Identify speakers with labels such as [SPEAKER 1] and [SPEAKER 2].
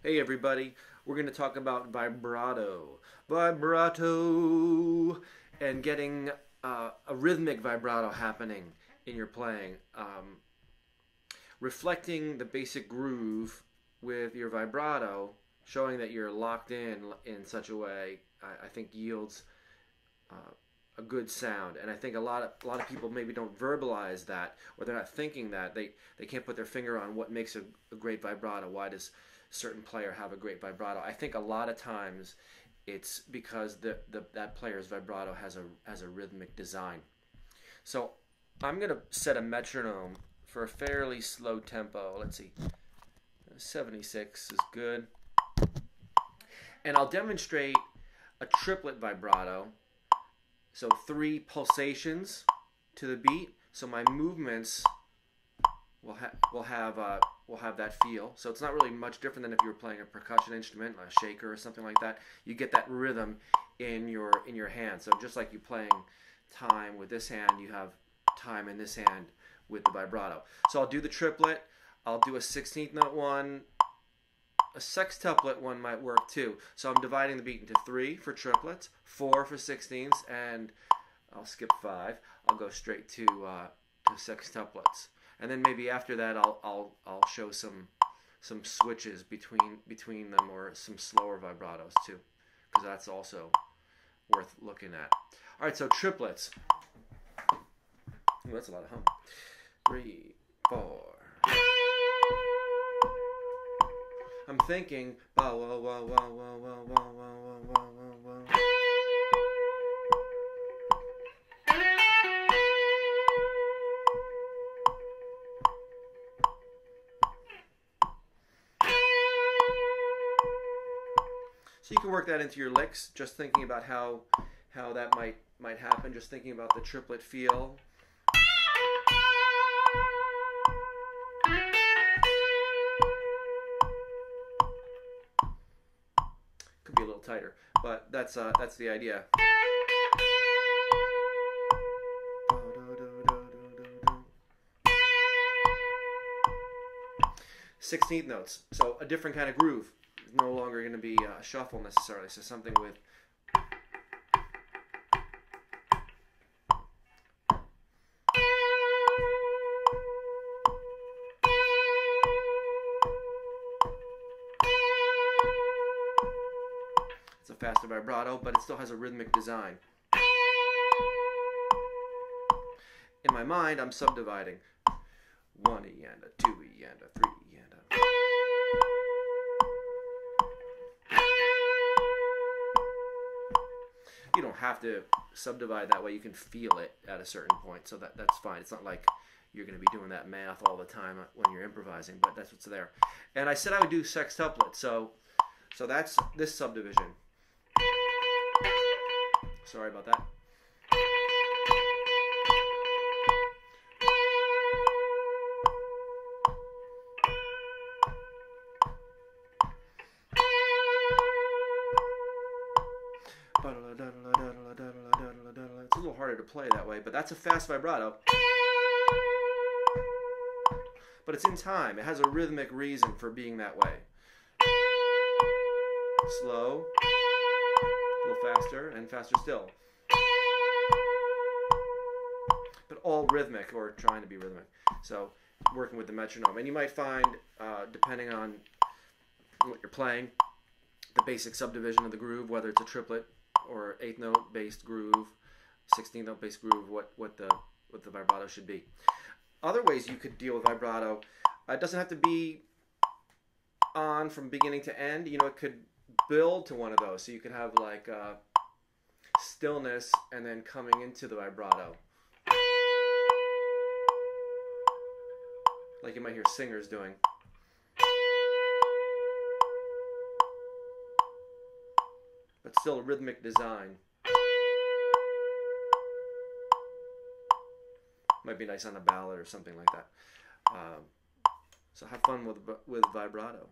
[SPEAKER 1] Hey everybody, we're going to talk about vibrato. Vibrato and getting a rhythmic vibrato happening in your playing. Reflecting the basic groove with your vibrato, showing that you're locked in such a way, I think yields a good sound. And I think a lot of people maybe don't verbalize that, or they're not thinking that. They can't put their finger on what makes a great vibrato. Why does certain player have a great vibrato? I think a lot of times it's because that player's vibrato has a rhythmic design. So I'm going to set a metronome for a fairly slow tempo. Let's see, 76 is good. And I'll demonstrate a triplet vibrato. So 3 pulsations to the beat. So my movements will have that feel. So it's not really much different than if you were playing a percussion instrument, a shaker or something like that. You get that rhythm in your hand. So just like you playing time with this hand, you have time in this hand with the vibrato. So I'll do the triplet. I'll do a 16th note one. A sextuplet one might work too. So I'm dividing the beat into 3 for triplets, 4 for 16ths, and I'll skip 5. I'll go straight to sextuplets. And then maybe after that I'll show some switches between them, or some slower vibratos too, because that's also worth looking at. All right, so triplets. Ooh, that's a lot of hum. 3, 4. I'm thinking bow wow wow wow wow wow wow wow wow wow wow. So you can work that into your licks, just thinking about how that might happen, just thinking about the triplet feel. Could be a little tighter, but that's the idea. 16th notes, so a different kind of groove. No longer going to be a shuffle necessarily, so something with it's a faster vibrato, but it still has a rhythmic design. In my mind, I'm subdividing 1 E and a 2 E and a 3 E and a. You don't have to subdivide that way. You can feel it at a certain point, so that's fine. It's not like you're going to be doing that math all the time when you're improvising, but that's what's there. And I said I would do sextuplet, so that's this subdivision. Sorry about that. It's a little harder to play that way, but that's a fast vibrato. But it's in time. It has a rhythmic reason for being that way. Slow, a little faster, and faster still. But all rhythmic, or trying to be rhythmic. So working with the metronome. And you might find, depending on what you're playing, the basic subdivision of the groove, whether it's a triplet or 8th note based groove, 16th note based groove, what the vibrato should be. Other ways you could deal with vibrato, it doesn't have to be on from beginning to end. You know, it could build to one of those. So you could have like stillness and then coming into the vibrato, like you might hear singers doing. But still a rhythmic design. Might be nice on a ballad or something like that. So have fun with vibrato.